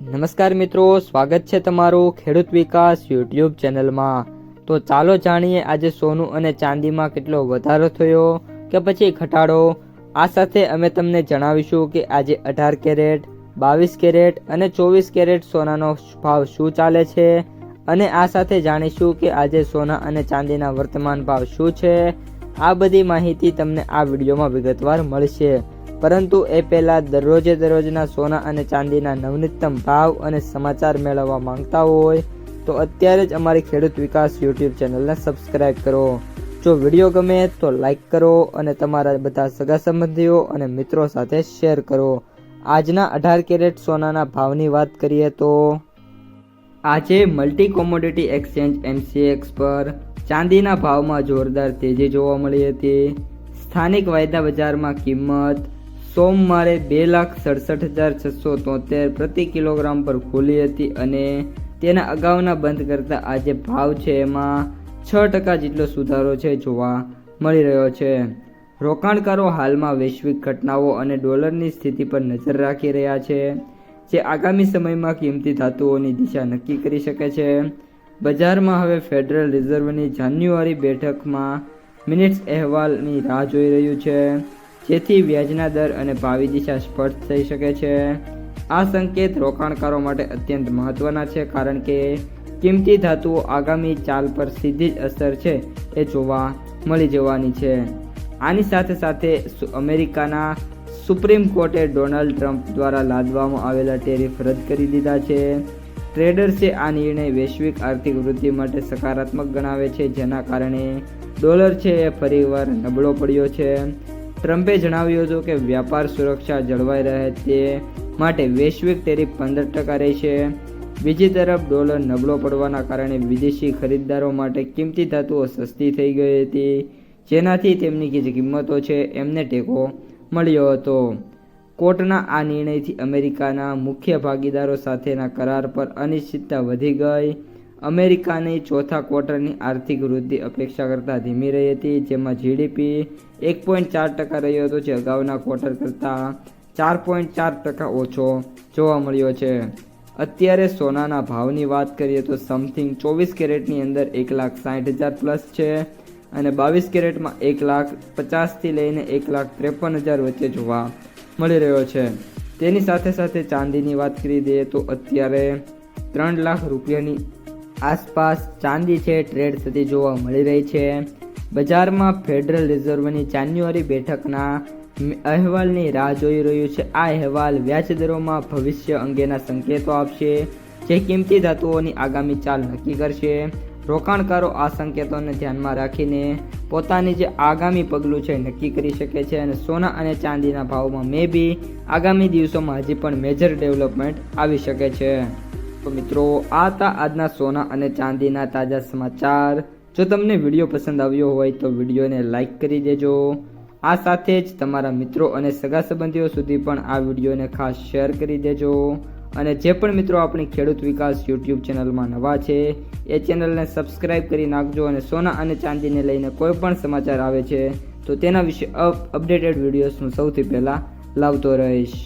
નમસ્કાર મિત્રો, સ્વાગત છે તમારું ખેડૂત વિકાસ યુટ્યુબ ચેનલમાં। તો ચાલો જાણીએ આજે સોનું અને ચાંદીમાં કેટલો વધારો થયો કે પછી ઘટાડો। આ સાથે અમે તમને જણાવીશું કે આજે 18 કેરેટ, 22 કેરેટ અને 24 કેરેટ સોનાનો ભાવ શું ચાલે છે અને આ સાથે જાણીશું કે આજે સોના અને ચાંદીના વર્તમાન ભાવ શું છે। આ બધી માહિતી તમને આ વિડીયોમાં વિગતવાર મળશે, પરંતુ એ પહેલાં દરરોજના સોના અને ચાંદીના નવનીતમ ભાવ અને સમાચાર મેળવવા માંગતા હોય તો અત્યારે જ અમારી ખેડૂત વિકાસ યુટ્યુબ ચેનલને સબસ્ક્રાઈબ કરો। જો વિડીયો ગમે તો લાઈક કરો અને તમારા બધા સગા સંબંધીઓ અને મિત્રો સાથે શેર કરો। આજના 18 કેરેટ સોનાના ભાવની વાત કરીએ તો આજે મલ્ટી કોમોડિટી એક્સચેન્જ MCX પર ચાંદીના ભાવમાં જોરદાર તેજી જોવા મળી હતી। સ્થાનિક વાયદા બજારમાં કિંમત સોમવારે 2,67,673 પ્રતિ કિલોગ્રામ પર ખુલી હતી અને તેના અગાઉના બંધ કરતાં આજે ભાવ છે એમાં 6% જેટલો સુધારો છે જોવા મળી રહ્યો છે। રોકાણકારો હાલમાં વૈશ્વિક ઘટનાઓ અને ડોલરની સ્થિતિ પર નજર રાખી રહ્યા છે, જે આગામી સમયમાં કિંમતી ધાતુઓની દિશા નક્કી કરી શકે છે। બજારમાં હવે ફેડરલ રિઝર્વની જાન્યુઆરી બેઠકમાં મિનિટ્સ અહેવાલની રાહ જોઈ રહ્યું છે, જેથી વ્યાજના દર અને ભાવિ દિશા સ્પષ્ટ થઈ શકે છે। આ સંકેત રોકાણકારો માટે અત્યંત મહત્વના છે, કારણ કે કિંમતી ધાતુઓ આગામી ચાલ પર સીધી જ અસર છે એ જોવા મળી જવાની છે। આની સાથે સાથે અમેરિકાના સુપ્રીમ કોર્ટે ડોનાલ્ડ ટ્રમ્પ દ્વારા લાદવામાં આવેલા ટેરિફ રદ કરી દીધા છે। ટ્રેડર્સે આ નિર્ણય વૈશ્વિક આર્થિક વૃદ્ધિ માટે સકારાત્મક ગણાવે છે, જેના કારણે ડોલર છે એ ફરીવાર નબળો પડ્યો છે। ટ્રમ્પે જણાવ્યું હતું કે વ્યાપાર સુરક્ષા જળવાઈ રહે તે માટે વૈશ્વિક ટેરિફ 15% રહેશે। બીજી તરફ ડોલર નબળો પડવાના કારણે વિદેશી ખરીદદારો માટે કિંમતી ધાતુઓ સસ્તી થઈ ગઈ હતી, જેનાથી તેમની જે કિંમતો છે એમને ટેકો મળ્યો હતો। કોર્ટના આ નિર્ણયથી અમેરિકાના મુખ્ય ભાગીદારો સાથેના કરાર પર અનિશ્ચિતતા વધી ગઈ। અમેરિકાની ચોથા ક્વાર્ટરની આર્થિક વૃદ્ધિ અપેક્ષા કરતાં ધીમી રહી હતી, જેમાં GDP 1.4% રહ્યો હતો, જે અગાઉના ક્વાર્ટર કરતાં 4.4% ઓછો જોવા મળ્યો છે। અત્યારે સોનાના ભાવની વાત કરીએ તો સમથિંગ 24 કેરેટની અંદર 1,60,000 પ્લસ છે અને 22 કેરેટમાં 1,50,000થી લઈને 1,53,000 વચ્ચે જોવા મળી રહ્યો છે। તેની સાથે સાથે ચાંદીની વાત કરી દઈએ તો અત્યારે 3 લાખ રૂપિયાની આસપાસ ચાંદી છે ટ્રેડ થતી જોવા મળી રહી છે। બજારમાં ફેડરલ રિઝર્વની જાન્યુઆરી બેઠકના અહેવાલની રાહ જોઈ રહ્યું છે। આ અહેવાલ વ્યાજદરોમાં ભવિષ્ય અંગેના સંકેતો આપશે, જે કિંમતી ધાતુઓની આગામી ચાલ નક્કી કરશે। રોકાણકારો આ સંકેતોને ધ્યાનમાં રાખીને પોતાની જે આગામી પગલું છે નક્કી કરી શકે છે અને સોના અને ચાંદીના ભાવમાં મે બી આગામી દિવસોમાં હજી પણ મેજર ડેવલપમેન્ટ આવી શકે છે। તો મિત્રો, આ હતા આજના સોના અને ચાંદીના તાજા સમાચાર। જો તમને વિડીયો પસંદ આવ્યો હોય તો વિડીયોને લાઈક કરી દેજો। આ સાથે જ તમારા મિત્રો અને સગા સંબંધીઓ સુધી પણ આ વિડીયોને ખાસ શેર કરી દેજો અને જે પણ મિત્રો આપણી ખેડૂત વિકાસ યુટ્યુબ ચેનલમાં નવા છે એ ચેનલને સબસ્ક્રાઈબ કરી નાખજો અને સોના અને ચાંદીને લઈને કોઈ પણ સમાચાર આવે છે તો તેના વિશે અપડેટેડ વિડીયોઝ હું સૌથી પહેલાં લાવતો રહીશ।